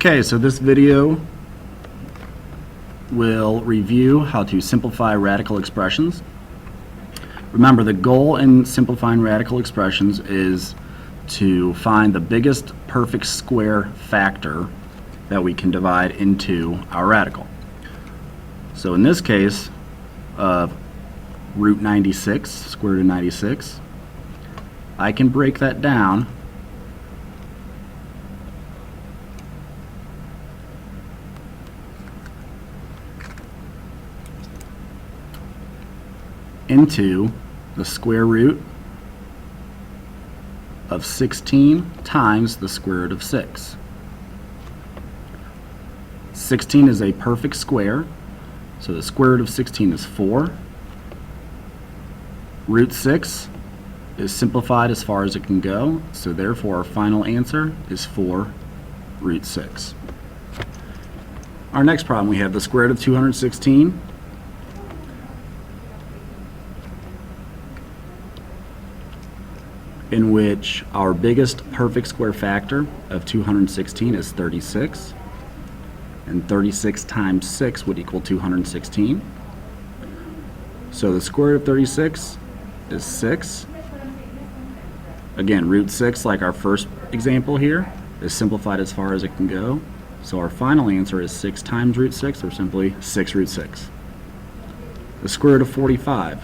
Okay, so this video will review how to simplify radical expressions. Remember, the goal in simplifying radical expressions is to find the biggest perfect square factor that we can divide into our radical. So in this case of root 96, square root of 96, I can break that down into the square root of 16 times the square root of 6. 16 is a perfect square, so the square root of 16 is 4. Root 6 is simplified as far as it can go, so therefore our final answer is 4 root 6. Our next problem, we have the square root of 216 in which our biggest perfect square factor of 216 is 36, and 36 times 6 would equal 216. So the square root of 36 is 6. Again, root 6, like our first example here, is simplified as far as it can go. So our final answer is 6 times root 6, or simply 6 root 6. The square root of 45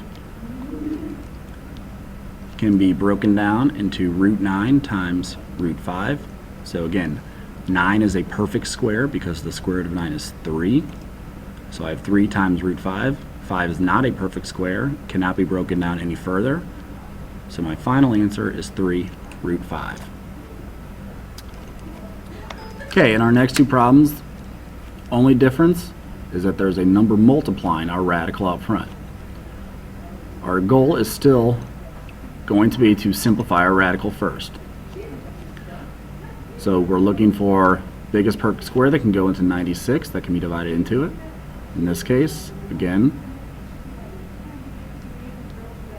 can be broken down into root 9 times root 5. So again, 9 is a perfect square because the square root of 9 is 3. So I have 3 times root 5. 5 is not a perfect square, cannot be broken down any further. So my final answer is 3 root 5. Okay, in our next two problems, only difference is that there's a number multiplying our radical out front. Our goal is still going to be to simplify our radical first. So we're looking for biggest perfect square that can go into 96 that can be divided into it. In this case, again,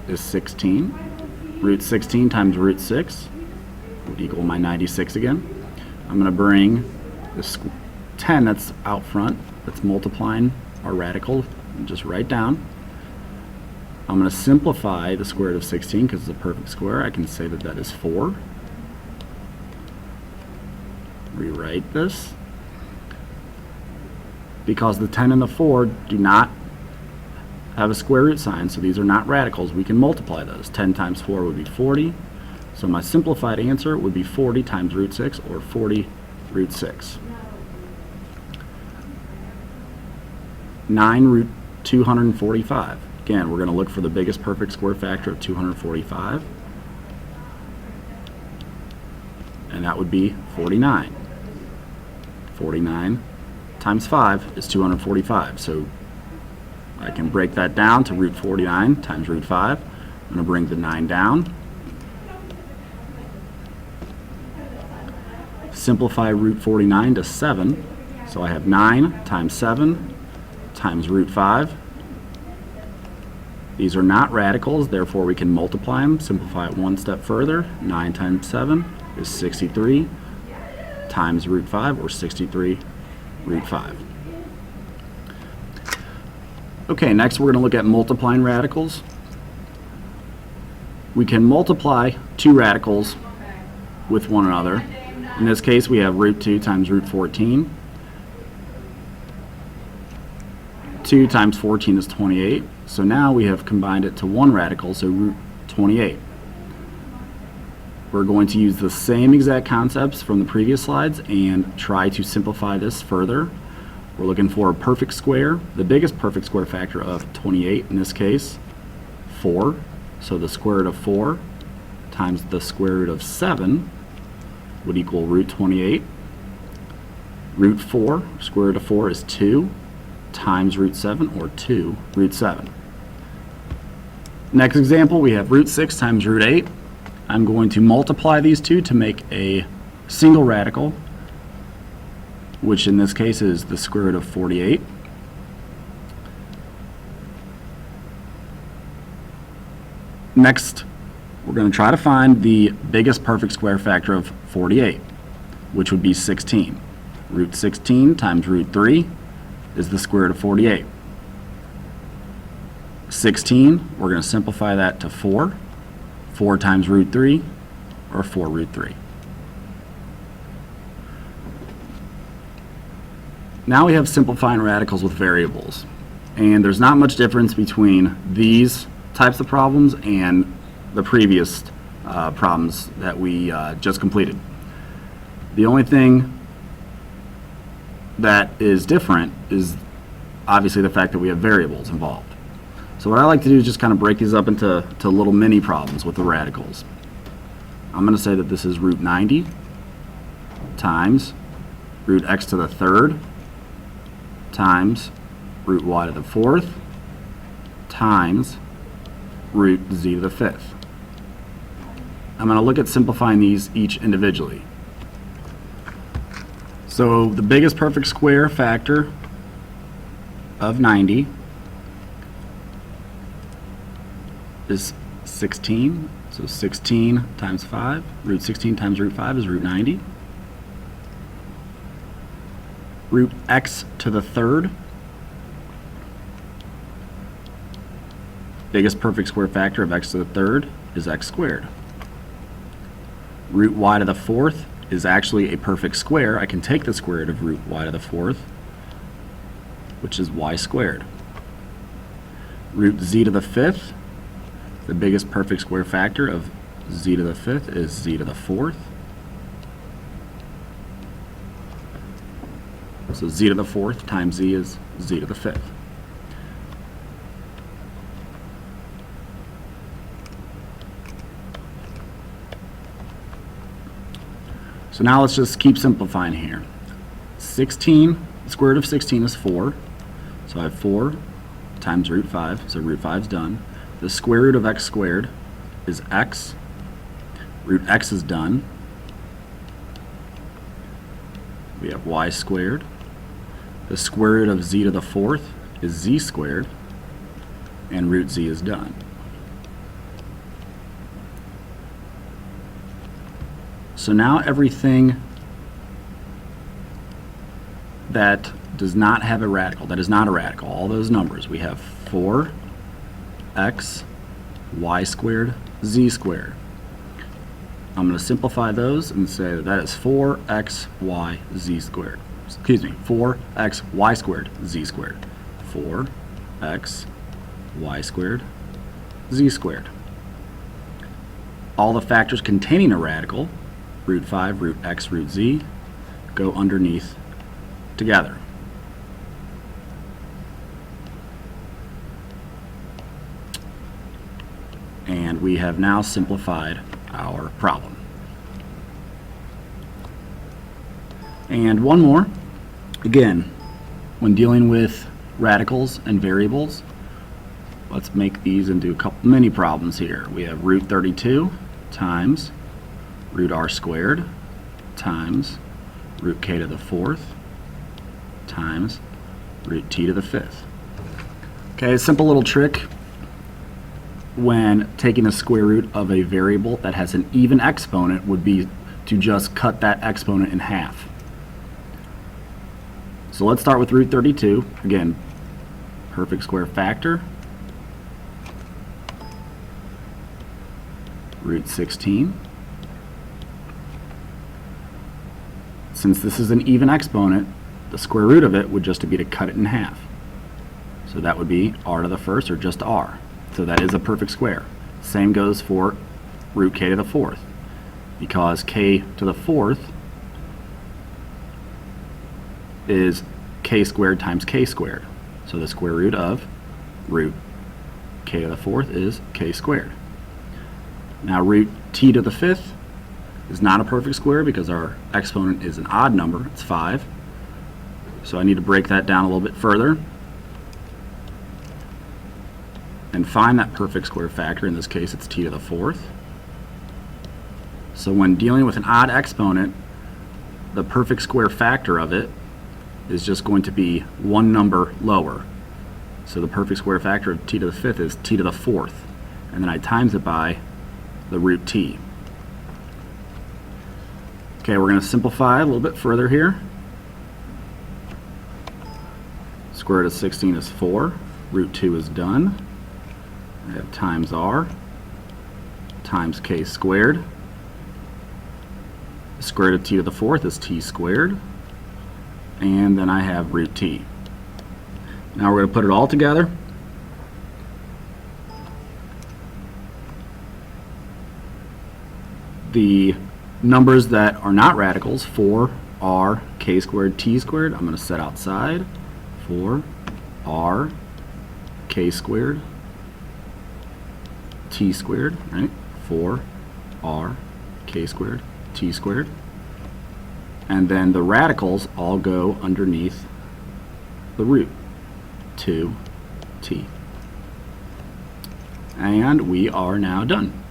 is 16. Root 16 times root 6 would equal my 96 again. I'm going to bring this 10 that's out front, that's multiplying our radical, and just write down. I'm going to simplify the square root of 16 because it's a perfect square. I can say that that is 4. Rewrite this. Because the 10 and the 4 do not have a square root sign, so these are not radicals, we can multiply those. 10 times 4 would be 40. So my simplified answer would be 40 times root 6, or 40 root 6. 9 root 245. Again, we're going to look for the biggest perfect square factor of 245. And that would be 49. 49 times 5 is 245. So I can break that down to root 49 times root 5. I'm going to bring the 9 down. Simplify root 49 to 7. So I have 9 times 7 times root 5. These are not radicals, therefore we can multiply them. Simplify it one step further. 9 times 7 is 63 times root 5, or 63 root 5. Okay, next we're going to look at multiplying radicals. We can multiply two radicals with one another. In this case, we have root 2 times root 14. 2 times 14 is 28. So now we have combined it to one radical, so root 28. We're going to use the same exact concepts from the previous slides and try to simplify this further. We're looking for a perfect square, the biggest perfect square factor of 28, in this case, 4. So the square root of 4 times the square root of 7 would equal root 28. Root 4, square root of 4 is 2 times root 7, or 2 root 7. Next example, we have root 6 times root 8. I'm going to multiply these two to make a single radical, which in this case is the square root of 48. Next, we're going to try to find the biggest perfect square factor of 48, which would be 16. Root 16 times root 3 is the square root of 48. 16, we're going to simplify that to 4. 4 times root 3, or 4 root 3. Now we have simplifying radicals with variables. And there's not much difference between these types of problems and the previous problems that we just completed. The only thing that is different is obviously the fact that we have variables involved. So what I like to do is just kind of break these up into little mini problems with the radicals. I'm going to say that this is root 90 times root x to the third times root y to the fourth times root z to the fifth. I'm going to look at simplifying these each individually. So the biggest perfect square factor of 90 is 16. So 16 times 5, root 16 times root 5 is root 90. Root x to the third, biggest perfect square factor of x to the third is x squared. Root y to the fourth is actually a perfect square. I can take the square root of root y to the fourth, which is y squared. Root z to the fifth, the biggest perfect square factor of z to the fifth is z to the fourth. So z to the fourth times z is z to the fifth. So now let's just keep simplifying here. 16, the square root of 16 is 4. So I have 4 times root 5, so root 5 is done. The square root of x squared is x. Root x is done. We have y squared. The square root of z to the fourth is z squared. And root z is done. So now everything that does not have a radical, that is not a radical, all those numbers, we have 4x, y squared, z squared. I'm going to simplify those and say that is 4x, y, z squared. Excuse me, 4x, y squared, z squared. 4x, y squared, z squared. All the factors containing a radical, root 5, root x, root z, go underneath together. And we have now simplified our problem. And one more. Again, when dealing with radicals and variables, let's make these into a couple mini problems here. We have root 32 times root r squared times root k to the fourth times root t to the fifth. Okay, a simple little trick when taking the square root of a variable that has an even exponent would be to just cut that exponent in half. So let's start with root 32. Again, perfect square factor. Root 16. Since this is an even exponent, the square root of it would just be to cut it in half. So that would be r to the first, or just r. So that is a perfect square. Same goes for root k to the fourth, because k to the fourth is k squared times k squared. So the square root of root k to the fourth is k squared. Now root t to the fifth is not a perfect square because our exponent is an odd number, it's 5. So I need to break that down a little bit further and find that perfect square factor. In this case, it's t to the fourth. So when dealing with an odd exponent, the perfect square factor of it is just going to be one number lower. So the perfect square factor of t to the fifth is t to the fourth, and then I times it by the root t. Okay, we're going to simplify a little bit further here. Square root of 16 is 4. Root 2 is done. I have times r times k squared. Square root of t to the 4th is t squared. And then I have root t. Now we're going to put it all together. The numbers that are not radicals, 4, r, k squared, t squared, I'm going to set outside. 4, r, k squared, t squared, right? 4, r, k squared, t squared. And then the radicals all go underneath the root, 2t. And we are now done.